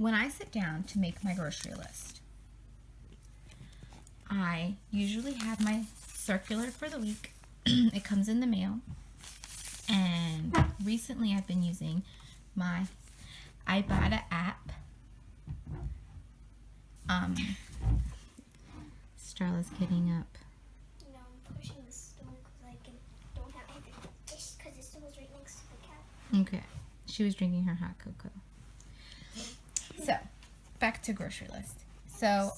when I sit down to make my grocery list, I usually have my circular for the week. It comes in the mail. And recently I've been using my Ibotta app. Starla's getting up. No, I'm pushing the stool because I don't have anything to dish because the stool is right next to the cat. Okay. She was drinking her hot cocoa. So, back to grocery list. So,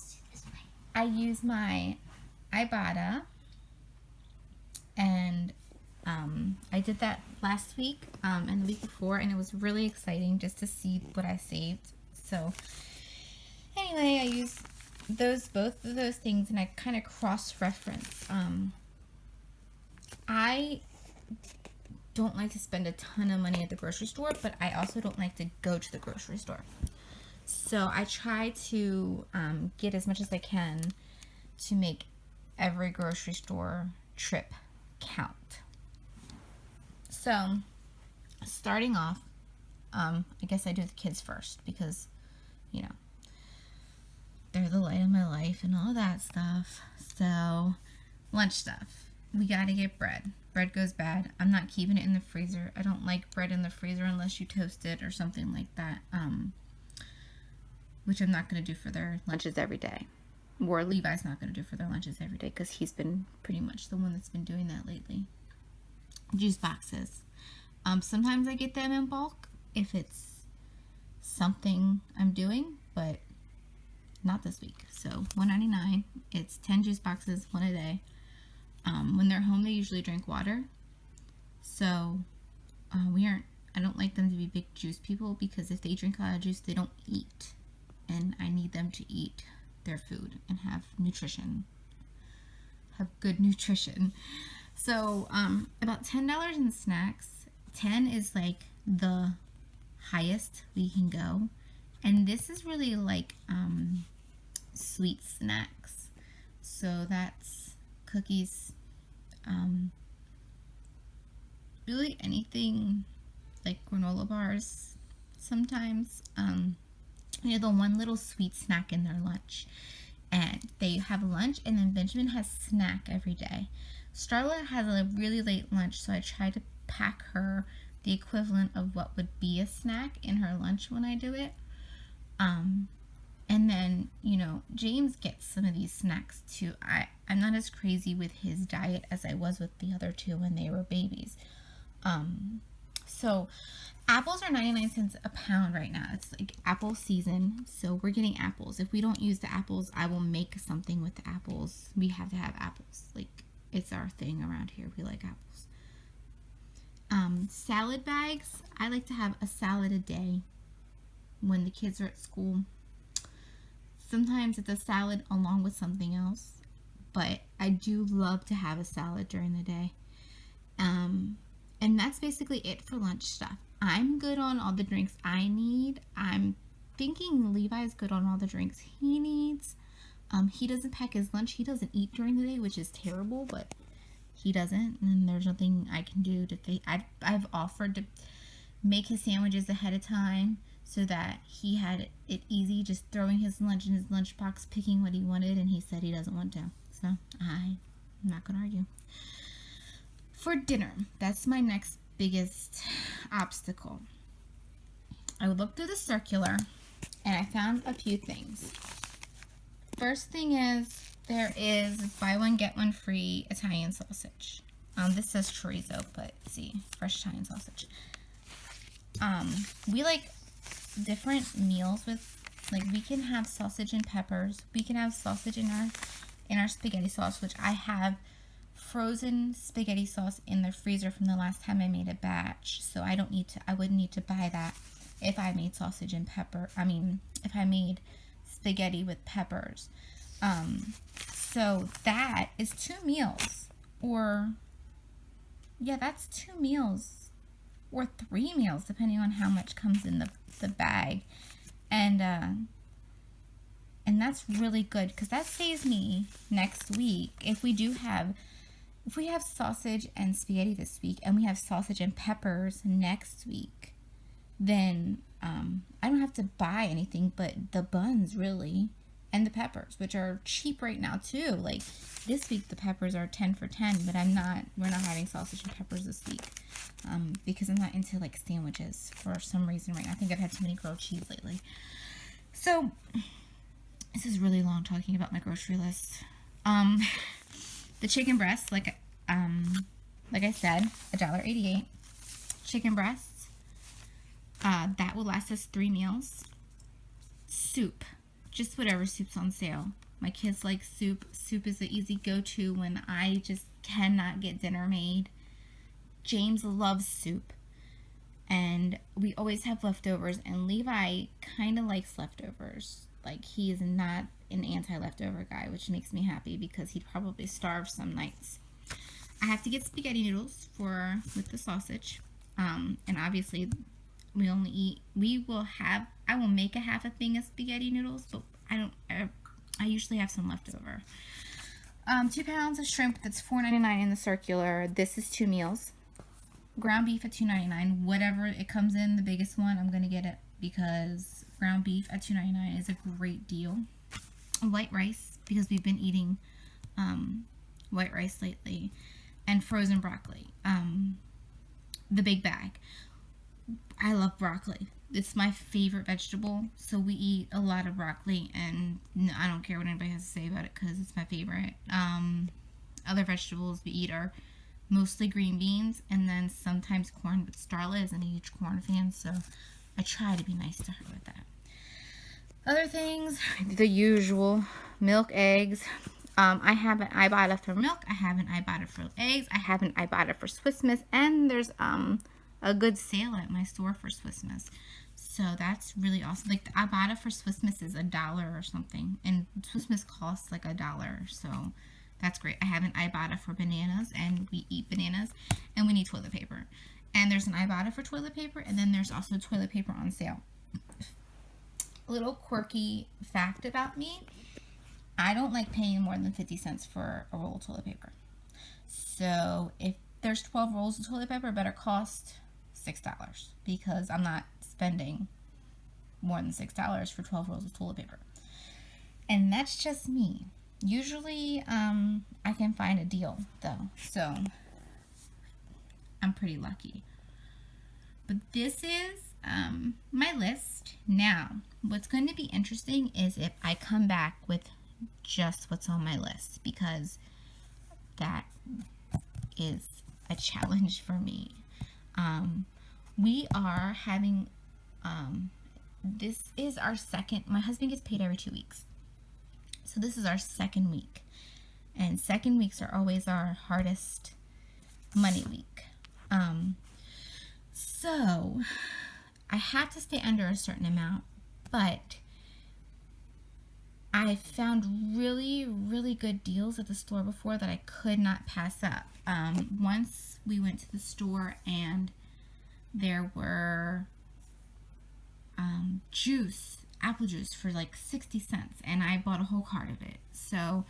I use my Ibotta, and I did that last week and the week before, and it was really exciting just to see what I saved. So, anyway, I use both of those things, and I kind of cross-reference. I don't like to spend a ton of money at the grocery store, but I also don't like to go to the grocery store. So I try to get as much as I can to make every grocery store trip count. So starting off, I guess I do the kids first because, you know, they're the light of my life and all that stuff. So lunch stuff. We gotta get bread. Bread goes bad. I'm not keeping it in the freezer. I don't like bread in the freezer unless you toast it or something like that. Which I'm not going to do for their lunches every day. Or Levi's not going to do for their lunches every day because he's been pretty much the one that's been doing that lately. Juice boxes. Sometimes I get them in bulk if it's something I'm doing, but not this week. So $1.99. It's 10 juice boxes, one a day. When they're home, they usually drink water. So I don't like them to be big juice people because if they drink a lot of juice, they don't eat. And I need them to eat their food and have nutrition, have good nutrition. So about $10 in snacks. 10 is like the highest we can go, and this is really like sweet snacks. So that's cookies, really anything like granola bars sometimes. You know, the one little sweet snack in their lunch. And they have lunch, and then Benjamin has snack every day. Starla has a really late lunch, so I try to pack her the equivalent of what would be a snack in her lunch when I do it. And then, you know, James gets some of these snacks too. I'm not as crazy with his diet as I was with the other two when they were babies. So apples are 99 cents a pound right now. It's like apple season, so we're getting apples. If we don't use the apples, I will make something with the apples. We have to have apples. Like, it's our thing around here. We like apples. Salad bags. I like to have a salad a day when the kids are at school. Sometimes it's a salad along with something else, but I do love to have a salad during the day. And that's basically it for lunch stuff. I'm good on all the drinks I need. I'm thinking Levi's good on all the drinks he needs. He doesn't pack his lunch. He doesn't eat during the day, which is terrible, but he doesn't, and there's nothing I can do to I've offered to make his sandwiches ahead of time so that he had it easy, just throwing his lunch in his lunchbox, picking what he wanted, and he said he doesn't want to. So I'm not going to argue. For dinner, that's my next biggest obstacle. I looked through the circular and I found a few things. First thing is there is buy one get one free Italian sausage. This says chorizo, but see, fresh Italian sausage. We like different meals with, like, we can have sausage and peppers. We can have sausage in our spaghetti sauce, which I have frozen spaghetti sauce in the freezer from the last time I made a batch, so I wouldn't need to buy that if I made sausage and pepper. If I made spaghetti with peppers. So that is 2 meals, that's 2 meals or 3 meals depending on how much comes in the bag, and that's really good because that saves me next week if we have sausage and spaghetti this week and we have sausage and peppers next week, then I don't have to buy anything but the buns, really, and the peppers, which are cheap right now too. Like this week the peppers are 10 for 10, but we're not having sausage and peppers this week, because I'm not into like sandwiches for some reason right now. I think I've had too many grilled cheese lately. So this is really long talking about my grocery list. The chicken breast, like I said, $1.88. Chicken breasts, that will last us 3 meals. Soup, just whatever soup's on sale. My kids like soup. Soup is the easy go-to when I just cannot get dinner made. James loves soup, and we always have leftovers, and Levi kind of likes leftovers. Like, he is not an anti-leftover guy, which makes me happy because he'd probably starve some nights. I have to get spaghetti noodles with the sausage, and obviously I will make a half a thing of spaghetti noodles, but I usually have some left over. 2 pounds of shrimp, that's $4.99 in the circular. This is 2 meals. Ground beef at $2.99. Whatever it comes in, the biggest one, I'm going to get it because ground beef at $2.99 is a great deal. White rice, because we've been eating white rice lately. And frozen broccoli. The big bag. I love broccoli. It's my favorite vegetable, so we eat a lot of broccoli, and I don't care what anybody has to say about it because it's my favorite. Other vegetables we eat are mostly green beans, and then sometimes corn, but Starla isn't a huge corn fan, so I try to be nice to her with that. Other things, the usual, milk, eggs. I have an Ibotta for milk. I have an Ibotta for eggs. I have an Ibotta for Swiss Miss, and there's a good sale at my store for Swiss Miss. So that's really awesome. Like the Ibotta for Swiss Miss is $1 or something, and Swiss Miss costs like $1. So that's great. I have an Ibotta for bananas, and we eat bananas, and we need toilet paper. And there's an Ibotta for toilet paper, and then there's also toilet paper on sale. A little quirky fact about me: I don't like paying more than 50 cents for a roll of toilet paper. So if there's 12 rolls of toilet paper, it better cost $6 because I'm not spending more than $6 for 12 rolls of toilet paper. And that's just me. Usually I can find a deal though, so I'm pretty lucky. But this is my list. Now, what's going to be interesting is if I come back with just what's on my list, because that is a challenge for me. We are having this is our second. My husband gets paid every 2 weeks, so this is our second week, and second weeks are always our hardest money week. So I have to stay under a certain amount, but I found really, really good deals at the store before that I could not pass up. Once we went to the store and there were apple juice for like 60 cents, and I bought a whole cart of it. So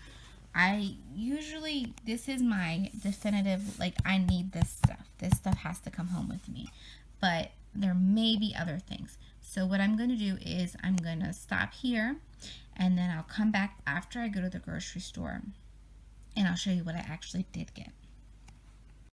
this is my definitive, like, I need this stuff. This stuff has to come home with me. But there may be other things. So what I'm going to do is I'm going to stop here, and then I'll come back after I go to the grocery store, and I'll show you what I actually did get.